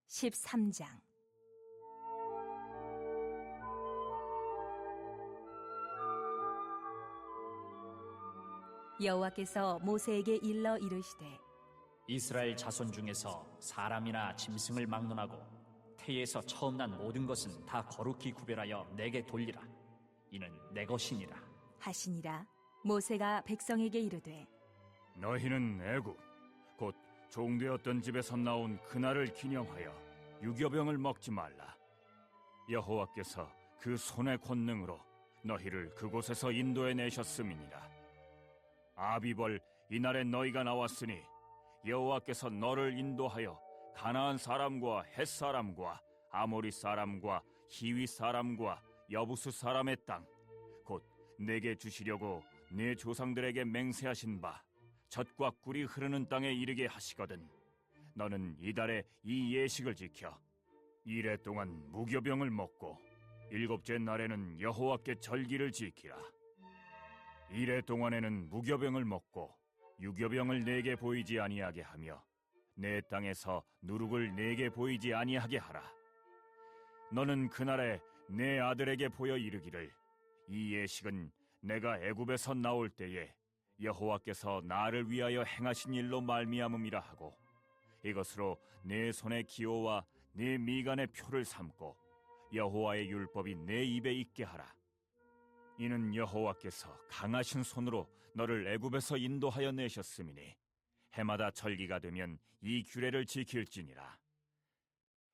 13장. 여호와께서 모세에게 일러 이르시되 이스라엘 자손 중에서 사람이나 짐승을 막론하고 태에서 처음 난 모든 것은 다 거룩히 구별하여 내게 돌리라. 이는 내 것이니라 하시니라. 모세가 백성에게 이르되 너희는 애굽 곧 종되었던 집에서 나온 그날을 기념하여 유교병을 먹지 말라. 여호와께서 그 손의 권능으로 너희를 그곳에서 인도해 내셨음이니라. 아비벌 이날에 너희가 나왔으니 여호와께서 너를 인도하여 가나안 사람과 헷 사람과 아모리 사람과 히위 사람과 여부스 사람의 땅 곧 내게 주시려고 네 조상들에게 맹세하신 바 젖과 꿀이 흐르는 땅에 이르게 하시거든. 너는 이달에 이 예식을 지켜 이래 동안 무교병을 먹고 일곱째 날에는 여호와께 절기를 지키라. 이래 동안에는 무교병을 먹고 유교병을 내게 보이지 아니하게 하며 내 땅에서 누룩을 내게 보이지 아니하게 하라. 너는 그날에 내 아들에게 보여 이르기를 이 예식은 내가 애굽에서 나올 때에 여호와께서 나를 위하여 행하신 일로 말미암음이라 하고 이것으로 내 손의 기호와 내 미간의 표를 삼고 여호와의 율법이 내 입에 있게 하라. 이는 여호와께서 강하신 손으로 너를 애굽에서 인도하여 내셨음이니 해마다 절기가 되면 이 규례를 지킬지니라.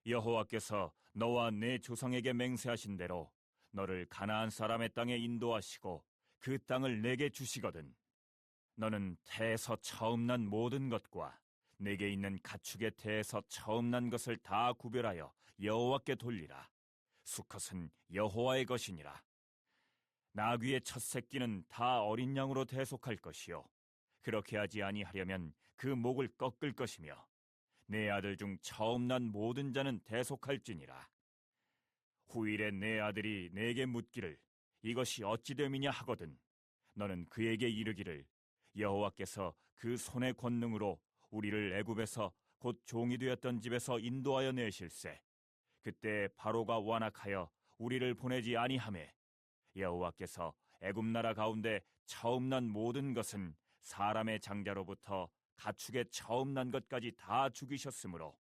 여호와께서 너와 내 조상에게 맹세하신 대로 너를 가나안 사람의 땅에 인도하시고 그 땅을 내게 주시거든. 너는 태에서 처음 난 모든 것과 내게 있는 가축의 태에서 처음 난 것을 다 구별하여 여호와께 돌리라. 수컷은 여호와의 것이니라. 나귀의 첫 새끼는 다 어린 양으로 대속할 것이요 그렇게 하지 아니하려면 그 목을 꺾을 것이며 내 아들 중 처음 난 모든 자는 대속할지니라. 후일에 내 아들이 내게 묻기를 이것이 어찌 됨이냐 하거든 너는 그에게 이르기를 여호와께서 그 손의 권능으로 우리를 애굽에서 곧 종이 되었던 집에서 인도하여 내실세 그때 바로가 완악하여 우리를 보내지 아니하매 여호와께서 애굽 나라 가운데 처음 난 모든 것은 사람의 장자로부터 가축의 처음 난 것까지 다 죽이셨으므로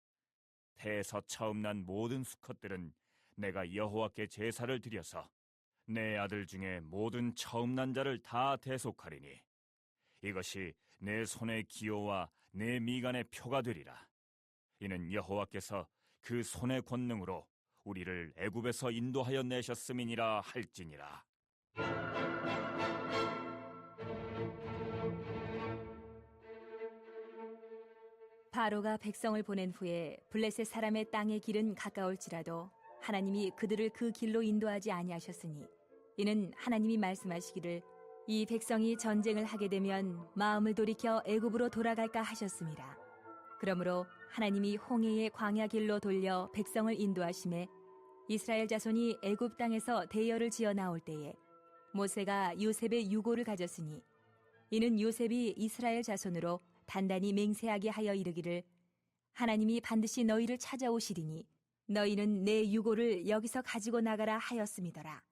태에서 처음 난 모든 수컷들은 내가 여호와께 제사를 드려서 내 아들 중에 모든 처음 난 자를 다 대속하리니 이것이 내 손의 기호와 내 미간의 표가 되리라. 이는 여호와께서 그 손의 권능으로 우리를 애굽에서 인도하여 내셨음이니라 할지니라. 바로가 백성을 보낸 후에 블레셋 사람의 땅의 길은 가까울지라도 하나님이 그들을 그 길로 인도하지 아니하셨으니 이는 하나님이 말씀하시기를 이 백성이 전쟁을 하게 되면 마음을 돌이켜 애굽으로 돌아갈까 하셨습니다. 그러므로 하나님이 홍해의 광야 길로 돌려 백성을 인도하심에 이스라엘 자손이 애굽 땅에서 대열을 지어 나올 때에 모세가 요셉의 유고를 가졌으니 이는 요셉이 이스라엘 자손으로 단단히 맹세하게 하여 이르기를 하나님이 반드시 너희를 찾아오시리니 너희는 내 유고를 여기서 가지고 나가라 하였음이더라.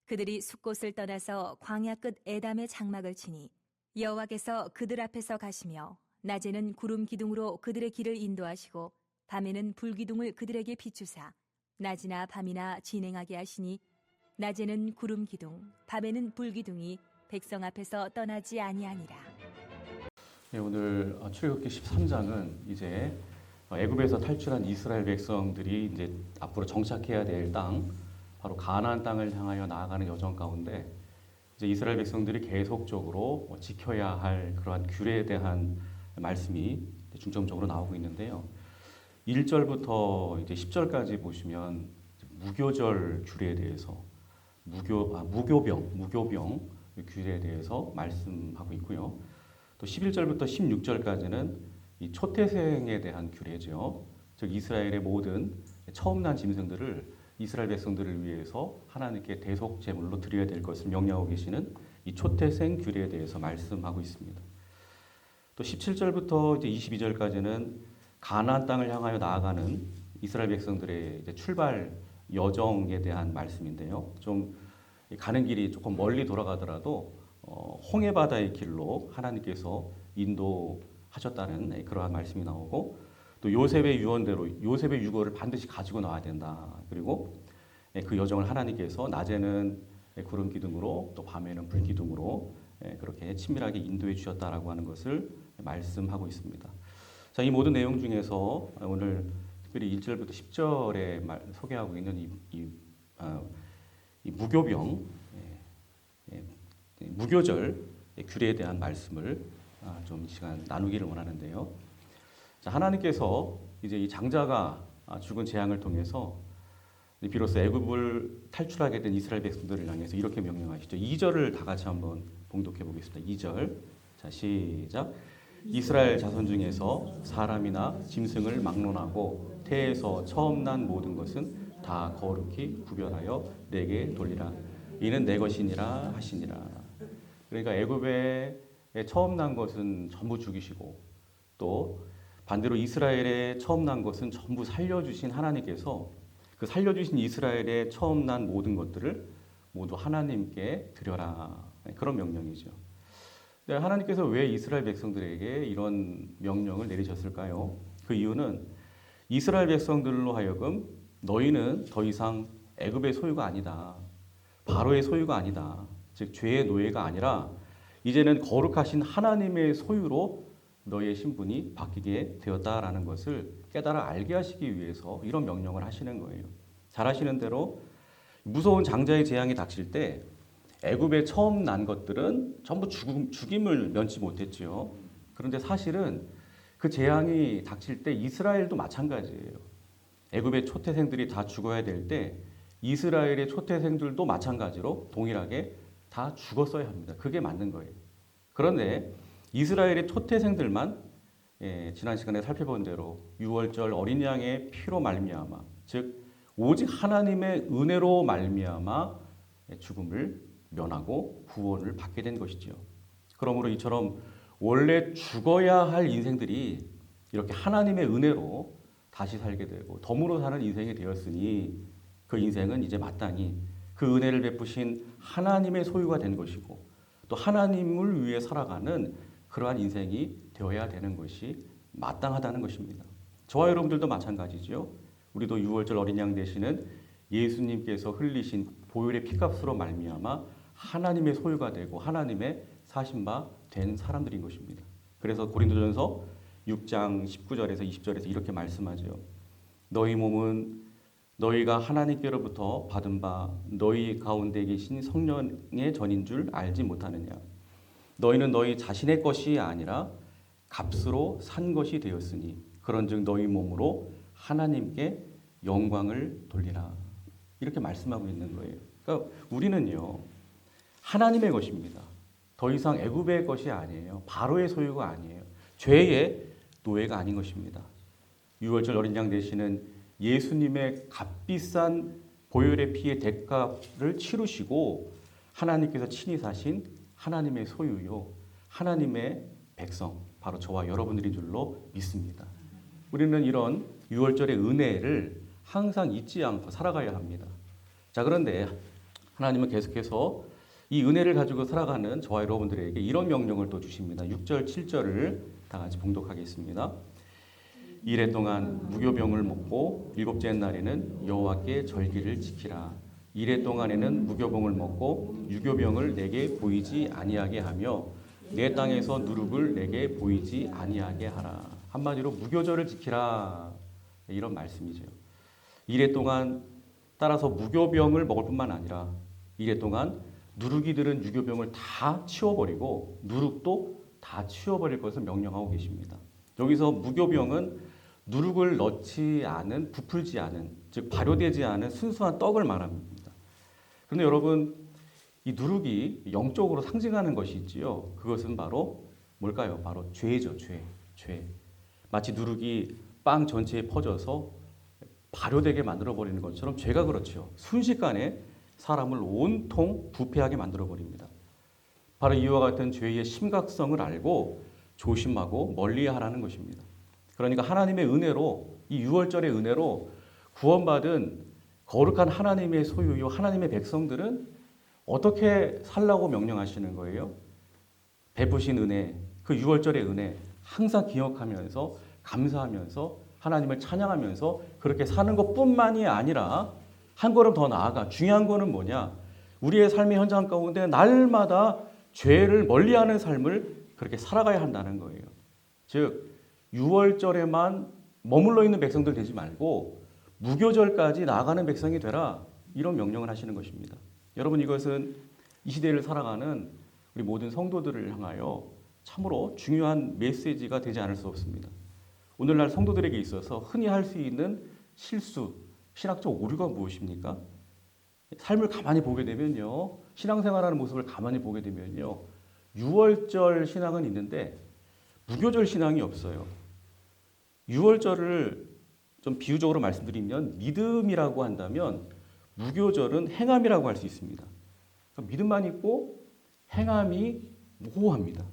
그들이 숫곳을 떠나서 광야 끝 에담의 장막을 치니 여호와께서 그들 앞에서 가시며 낮에는 구름 기둥으로 그들의 길을 인도하시고 밤에는 불 기둥을 그들에게 비추사 낮이나 밤이나 진행하게 하시니 낮에는 구름 기둥 밤에는 불 기둥이 백성 앞에서 떠나지 아니하니라. 네, 오늘 출애굽기 13장은 이제 애굽에서 탈출한 이스라엘 백성들이 이제 앞으로 정착해야 될 땅, 바로 가나안 땅을 향하여 나아가는 여정 가운데 이제 이스라엘 백성들이 계속적으로 지켜야 할 그러한 규례에 대한 말씀이 중점적으로 나오고 있는데요. 1절부터 이제 10절까지 보시면 무교절 규례에 대해서 무교병 규례에 대해서 말씀하고 있고요. 또 11절부터 16절까지는 이 초태생에 대한 규례죠. 즉 이스라엘의 모든 처음 난 짐승들을 이스라엘 백성들을 위해서 하나님께 대속 제물로 드려야 될 것을 명령하고 계시는 이 초태생 규례에 대해서 말씀하고 있습니다. 또 17절부터 이제 22절까지는 가나안 땅을 향하여 나아가는 이스라엘 백성들의 이제 출발 여정에 대한 말씀인데요. 좀 가는 길이 조금 멀리 돌아가더라도 홍해 바다의 길로 하나님께서 인도하셨다는 그러한 말씀이 나오고 또 요셉의 유언대로 요셉의 유고를 반드시 가지고 나와야 된다. 그리고 그 여정을 하나님께서 낮에는 구름 기둥으로 또 밤에는 불 기둥으로 그렇게 친밀하게 인도해 주셨다라고 하는 것을 말씀하고 있습니다. 자, 이 모든 내용 중에서 오늘 특별히 1절부터 10절에 소개하고 있는 이 무교병, 무교절 규례에 대한 말씀을 좀 이 시간 나누기를 원하는데요. 자, 하나님께서 이제 이 장자가 죽은 재앙을 통해서 비로소 애굽을 탈출하게 된 이스라엘 백성들을 향해서 이렇게 명령하시죠. 2절을 다 같이 한번 봉독해 보겠습니다. 2절. 자, 시작. 이스라엘 자손 중에서 사람이나 짐승을 막론하고 태에서 처음 난 모든 것은 다 거룩히 구별하여 내게 돌리라. 이는 내 것이니라 하시니라. 그러니까 애굽에 처음 난 것은 전부 죽이시고 또 반대로 이스라엘에 처음 난 것은 전부 살려주신 하나님께서 그 살려주신 이스라엘의 처음 난 모든 것들을 모두 하나님께 드려라. 그런 명령이죠. 네, 하나님께서 왜 이스라엘 백성들에게 이런 명령을 내리셨을까요? 그 이유는 이스라엘 백성들로 하여금 너희는 더 이상 애굽의 소유가 아니다. 바로의 소유가 아니다. 즉 죄의 노예가 아니라 이제는 거룩하신 하나님의 소유로 너희의 신분이 바뀌게 되었다라는 것을 깨달아 알게 하시기 위해서 이런 명령을 하시는 거예요. 잘 아시는 대로 무서운 장자의 재앙이 닥칠 때 애굽에 처음 난 것들은 전부 죽임을 면치 못했지요. 그런데 사실은 그 재앙이 닥칠 때 이스라엘도 마찬가지예요. 애굽의 초태생들이 다 죽어야 될 때 이스라엘의 초태생들도 마찬가지로 동일하게 다 죽었어야 합니다. 그게 맞는 거예요. 그런데 이스라엘의 초태생들만 지난 시간에 살펴본 대로 유월절 어린 양의 피로 말미암아 즉 오직 하나님의 은혜로 말미암아 죽음을 면하고 구원을 받게 된 것이지요. 그러므로 이처럼 원래 죽어야 할 인생들이 이렇게 하나님의 은혜로 다시 살게 되고 덤으로 사는 인생이 되었으니 그 인생은 이제 마땅히 그 은혜를 베푸신 하나님의 소유가 된 것이고 또 하나님을 위해 살아가는 그러한 인생이 되어야 되는 것이 마땅하다는 것입니다. 저와 여러분들도 마찬가지죠. 우리도 유월절 어린 양 되시는 예수님께서 흘리신 보혈의 피값으로 말미암아 하나님의 소유가 되고 하나님의 사신 바 된 사람들인 것입니다. 그래서 고린도전서 6장 19절에서 20절에서 이렇게 말씀하죠. 너희 몸은 너희가 하나님께로부터 받은 바 너희 가운데 계신 성령의 전인 줄 알지 못하느냐. 너희는 너희 자신의 것이 아니라 값으로 산 것이 되었으니 그런즉 너희 몸으로 하나님께 영광을 돌리라. 이렇게 말씀하고 있는 거예요. 그러니까 우리는요 하나님의 것입니다. 더 이상 애굽의 것이 아니에요. 바로의 소유가 아니에요. 죄의 노예가 아닌 것입니다. 유월절 어린 양 되시는 예수님의 값비싼 보혈의 피의 대가를 치르시고 하나님께서 친히 사신 하나님의 소유요 하나님의 백성 바로 저와 여러분들인 줄로 믿습니다. 우리는 이런 유월절의 은혜를 항상 잊지 않고 살아가야 합니다. 자, 그런데 하나님은 계속해서 이 은혜를 가지고 살아가는 저와 여러분들에게 이런 명령을 또 주십니다. 6절, 7절을 다 같이 봉독하겠습니다. 이래 동안 무교병을 먹고 일곱째 날에는 여호와께 절기를 지키라. 이래 동안에는 무교병을 먹고 유교병을 내게 보이지 아니하게 하며 내 땅에서 누룩을 내게 보이지 아니하게 하라. 한마디로 무교절을 지키라. 이런 말씀이죠. 이래 동안 따라서 무교병을 먹을 뿐만 아니라 이래 동안 누룩이들은 유교병을 다 치워버리고 누룩도 다 치워버릴 것을 명령하고 계십니다. 여기서 무교병은 누룩을 넣지 않은, 부풀지 않은, 즉 발효되지 않은 순수한 떡을 말합니다. 그런데 여러분, 이 누룩이 영적으로 상징하는 것이 있지요. 그것은 바로 뭘까요? 바로 죄죠, 죄. 마치 누룩이 빵 전체에 퍼져서 발효되게 만들어버리는 것처럼 죄가 그렇죠. 순식간에 사람을 온통 부패하게 만들어버립니다. 바로 이와 같은 죄의 심각성을 알고 조심하고 멀리하라는 것입니다. 그러니까 하나님의 은혜로 이 유월절의 은혜로 구원받은 거룩한 하나님의 소유요 하나님의 백성들은 어떻게 살라고 명령하시는 거예요? 베푸신 은혜, 그 유월절의 은혜 항상 기억하면서 감사하면서 하나님을 찬양하면서 그렇게 사는 것뿐만이 아니라 한 걸음 더 나아가 중요한 거는 뭐냐? 우리의 삶의 현장 가운데 날마다 죄를 멀리하는 삶을 그렇게 살아가야 한다는 거예요. 즉 유월절에만 머물러 있는 백성들 되지 말고 무교절까지 나아가는 백성이 되라, 이런 명령을 하시는 것입니다. 여러분, 이것은 이 시대를 살아가는 우리 모든 성도들을 향하여 참으로 중요한 메시지가 되지 않을 수 없습니다. 오늘날 성도들에게 있어서 흔히 할 수 있는 실수, 신학적 오류가 무엇입니까? 삶을 가만히 보게 되면요, 신앙생활하는 모습을 가만히 보게 되면요, 유월절 신앙은 있는데 무교절 신앙이 없어요. 유월절을 좀 비유적으로 말씀드리면 믿음이라고 한다면 무교절은 행함이라고 할 수 있습니다. 그러니까 믿음만 있고 행함이 모호합니다.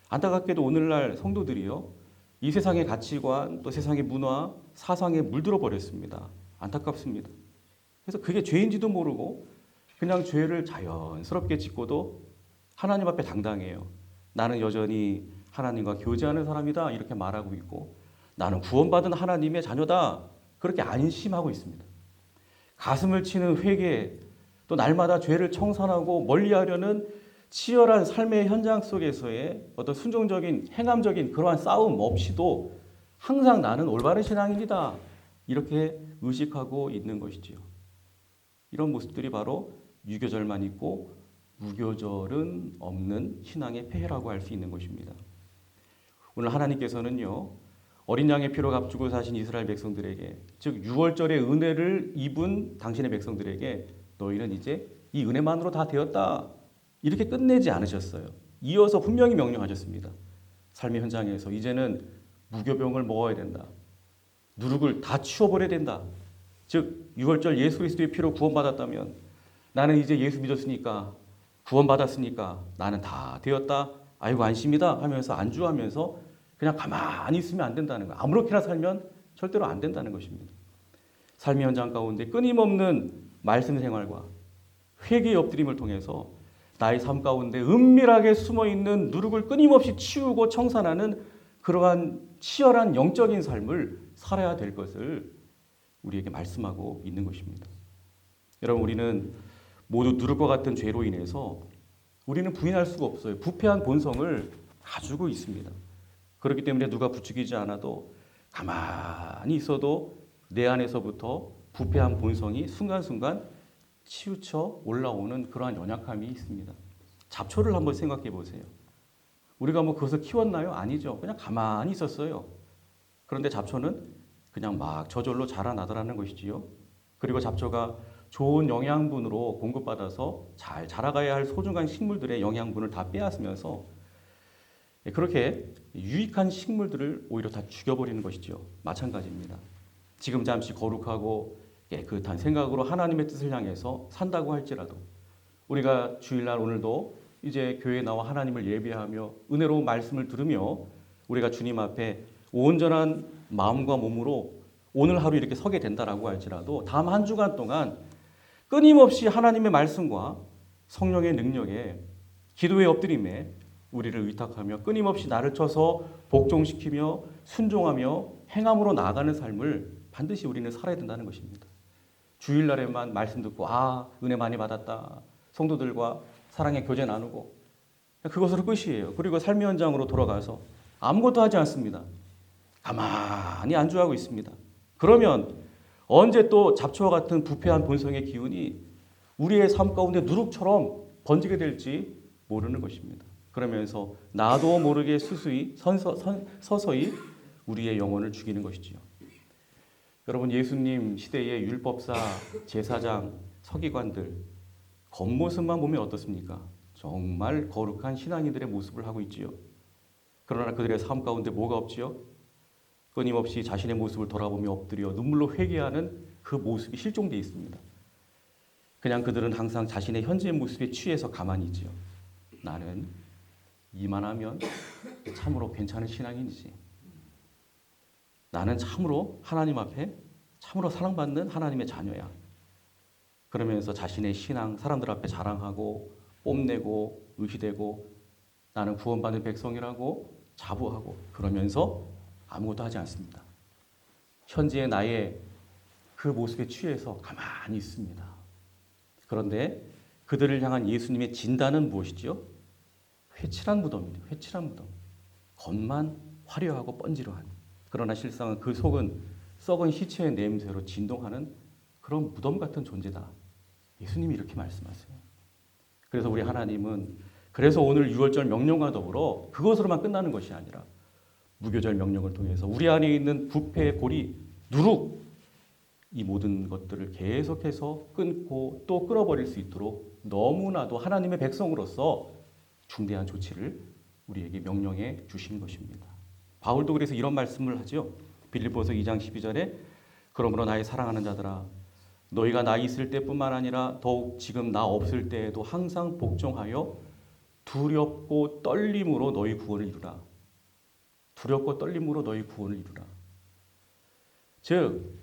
안타깝게도 오늘날 성도들이요, 이 세상의 가치관, 또 세상의 문화, 사상에 물들어 버렸습니다. 안타깝습니다. 그래서 그게 죄인지도 모르고 그냥 죄를 자연스럽게 짓고도 하나님 앞에 당당해요. 나는 여전히 하나님과 교제하는 사람이다, 이렇게 말하고 있고, 나는 구원받은 하나님의 자녀다, 그렇게 안심하고 있습니다. 가슴을 치는 회개, 또 날마다 죄를 청산하고 멀리하려는 치열한 삶의 현장 속에서의 어떤 순종적인 행함적인 그러한 싸움 없이도 항상 나는 올바른 신앙입니다, 이렇게 의식하고 있는 것이지요. 이런 모습들이 바로 유교절만 있고 무교절은 없는 신앙의 폐해라고 할 수 있는 것입니다. 오늘 하나님께서는요, 어린 양의 피로 값주고 사신 이스라엘 백성들에게, 즉 유월절의 은혜를 입은 당신의 백성들에게 너희는 이제 이 은혜만으로 다 되었다, 이렇게 끝내지 않으셨어요. 이어서 분명히 명령하셨습니다. 삶의 현장에서 이제는 무교병을 먹어야 된다. 누룩을 다 치워버려야 된다. 즉 유월절 예수 그리스도의 피로 구원받았다면 나는 이제 예수 믿었으니까, 구원받았으니까 나는 다 되었다, 아이고 안심이다 하면서 안주하면서 그냥 가만히 있으면 안 된다는 거예요. 아무렇게나 살면 절대로 안 된다는 것입니다. 삶의 현장 가운데 끊임없는 말씀 생활과 회개의 엎드림을 통해서 나의 삶 가운데 은밀하게 숨어있는 누룩을 끊임없이 치우고 청산하는 그러한 치열한 영적인 삶을 살아야 될 것을 우리에게 말씀하고 있는 것입니다. 여러분, 우리는 모두 누룩과 같은 죄로 인해서 우리는 부인할 수가 없어요. 부패한 본성을 가지고 있습니다. 그렇기 때문에 누가 부추기지 않아도 가만히 있어도 내 안에서부터 부패한 본성이 순간순간 치우쳐 올라오는 그러한 연약함이 있습니다. 잡초를 한번 생각해 보세요. 우리가 뭐 그것을 키웠나요? 아니죠. 그냥 가만히 있었어요. 그런데 잡초는 그냥 막 저절로 자라나더라는 것이지요. 그리고 잡초가 좋은 영양분으로 공급받아서 잘 자라가야 할 소중한 식물들의 영양분을 다 빼앗으면서 그렇게 유익한 식물들을 오히려 다 죽여버리는 것이죠. 마찬가지입니다. 지금 잠시 거룩하고 깨끗한 생각으로 하나님의 뜻을 향해서 산다고 할지라도 우리가 주일날 오늘도 이제 교회에 나와 하나님을 예배하며 은혜로운 말씀을 들으며 우리가 주님 앞에 온전한 마음과 몸으로 오늘 하루 이렇게 서게 된다라고 할지라도 다음 한 주간 동안 끊임없이 하나님의 말씀과 성령의 능력에, 기도의 엎드림에 우리를 의탁하며 끊임없이 나를 쳐서 복종시키며 순종하며 행함으로 나아가는 삶을 반드시 우리는 살아야 된다는 것입니다. 주일날에만 말씀 듣고 은혜 많이 받았다, 성도들과 사랑의 교제 나누고 그것으로 끝이에요. 그리고 삶의 현장으로 돌아가서 아무것도 하지 않습니다. 가만히 안주하고 있습니다. 그러면 언제 또 잡초와 같은 부패한 본성의 기운이 우리의 삶 가운데 누룩처럼 번지게 될지 모르는 것입니다. 그러면서 나도 모르게 서서히 우리의 영혼을 죽이는 것이지요. 여러분, 예수님 시대의 율법사, 제사장, 서기관들 겉모습만 보면 어떻습니까? 정말 거룩한 신앙인들의 모습을 하고 있지요. 그러나 그들의 삶 가운데 뭐가 없지요? 끊임없이 자신의 모습을 돌아보며 엎드려 눈물로 회개하는 그 모습이 실종되어 있습니다. 그냥 그들은 항상 자신의 현재의 모습에 취해서 가만히 있지요. 나는 이만하면 참으로 괜찮은 신앙인이지. 나는 참으로 하나님 앞에 참으로 사랑받는 하나님의 자녀야. 그러면서 자신의 신앙 사람들 앞에 자랑하고 뽐내고 의시되고 나는 구원받은 백성이라고 자부하고 그러면서 아무것도 하지 않습니다. 현재의 나의 그 모습에 취해서 가만히 있습니다. 그런데 그들을 향한 예수님의 진단은 무엇이지요? 회칠한 무덤입니다. 회칠한 무덤. 겉만 화려하고 번지르한. 그러나 실상은 그 속은 썩은 시체의 냄새로 진동하는 그런 무덤 같은 존재다. 예수님이 이렇게 말씀하세요. 그래서 우리 하나님은 그래서 오늘 유월절 명령과 더불어 그것으로만 끝나는 것이 아니라 무교절 명령을 통해서 우리 안에 있는 부패, 고리, 누룩 이 모든 것들을 계속해서 끊고 또 끊어버릴 수 있도록 너무나도 하나님의 백성으로서 중대한 조치를 우리에게 명령해 주신 것입니다. 바울도 그래서 이런 말씀을 하죠. 빌립보서 2장 12절에 그러므로 나의 사랑하는 자들아 너희가 나 있을 때뿐만 아니라 더욱 지금 나 없을 때에도 항상 복종하여 두렵고 떨림으로 너희 구원을 이루라. 두렵고 떨림으로 너희 구원을 이루라. 즉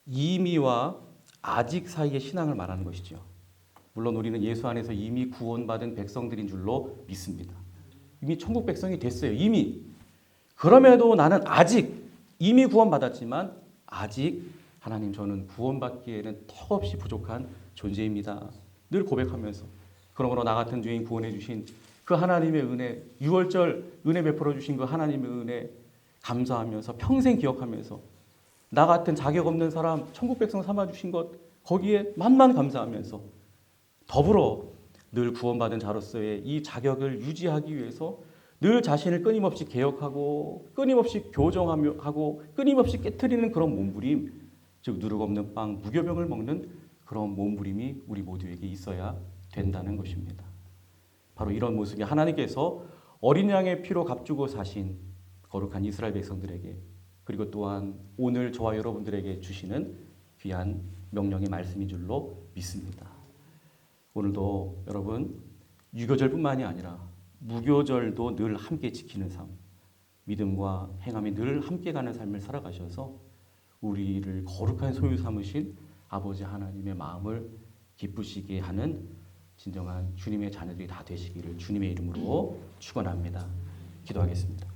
이미와 아직 사이의 신앙을 말하는 것이죠. 물론 우리는 예수 안에서 이미 구원받은 백성들인 줄로 믿습니다. 이미 천국 백성이 됐어요. 이미. 그럼에도 나는 아직 이미 구원받았지만 아직 하나님 저는 구원받기에는 턱없이 부족한 존재입니다. 늘 고백하면서 그러므로 나 같은 죄인 구원해 주신 그 하나님의 은혜, 유월절 은혜 베풀어 주신 그 하나님의 은혜 감사하면서 평생 기억하면서 나 같은 자격 없는 사람 천국 백성 삼아 주신 것 거기에 만만 감사하면서 더불어 늘 구원받은 자로서의 이 자격을 유지하기 위해서 늘 자신을 끊임없이 개혁하고 끊임없이 교정하고 끊임없이 깨트리는 그런 몸부림, 즉 누룩 없는 빵, 무교병을 먹는 그런 몸부림이 우리 모두에게 있어야 된다는 것입니다. 바로 이런 모습이 하나님께서 어린 양의 피로 값주고 사신 거룩한 이스라엘 백성들에게 그리고 또한 오늘 저와 여러분들에게 주시는 귀한 명령의 말씀인 줄로 믿습니다. 오늘도 여러분 유교절뿐만이 아니라 무교절도 늘 함께 지키는 삶, 믿음과 행함이 늘 함께 가는 삶을 살아가셔서 우리를 거룩한 소유 삼으신 아버지 하나님의 마음을 기쁘시게 하는 진정한 주님의 자녀들이 다 되시기를 주님의 이름으로 축원합니다. 기도하겠습니다.